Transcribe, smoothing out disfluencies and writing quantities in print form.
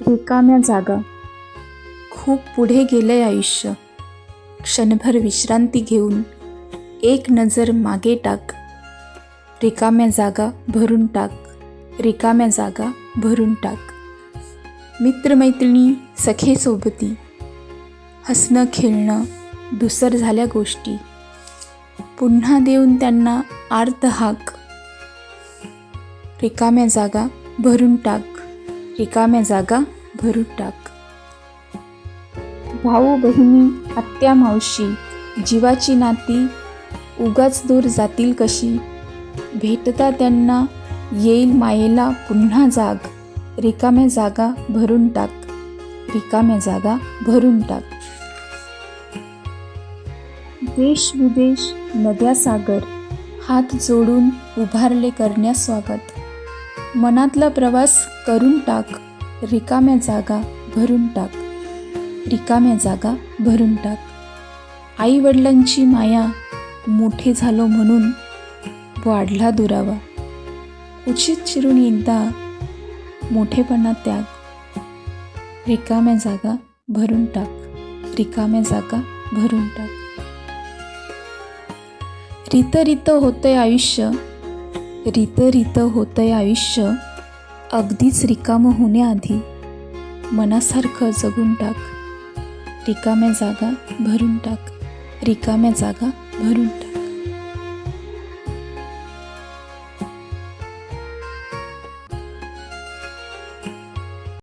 रिकाम्या जागा. खूप पुढे गेलंय आयुष्य. क्षणभर विश्रांती घेऊन एक नजर मागे टाक. रिकाम्या जागा भरून टाक. रिकाम्या जागा भरून टाक. मित्रमैत्रिणी, सखे सोबती, हसणं खेळणं धूसर झाल्या गोष्टी. पुन्हा देऊन त्यांना आर्त हाक. रिकाम्या जागा भरून टाक. रिकाम्या जागा भरून टाक. भाऊ बहिणी, आत्या मावशी, जीवाची नाती उगाच दूर जातील कशी. भेटता त्यांना येईल मायेला पुन्हा जाग. रिकाम्या जागा भरून टाक. रिकाम्या जागा भरून टाक. देश विदेश, नद्या सागर, हात जोडून उभारले करण्यास स्वागत. मनातला प्रवास करून टाक. रिकाम्या जागा भरून टाक. रिकाम्या जागा भरून टाक. आई वडिलांची माया मोठे झालो म्हणून वाढला दुरावा. उचित चिरून एकदा मोठेपणा त्याग. रिकाम्या जागा भरून टाक. रिकाम्या जागा भरून टाक. रीत होतंय आयुष्य. रीत होतंय आयुष्य. अगदीच रिकामं होण्याआधी मनासारखं जगून टाक. रिकाम्या जागा भरून टाक. रिकाम्या जागा भरून टाक.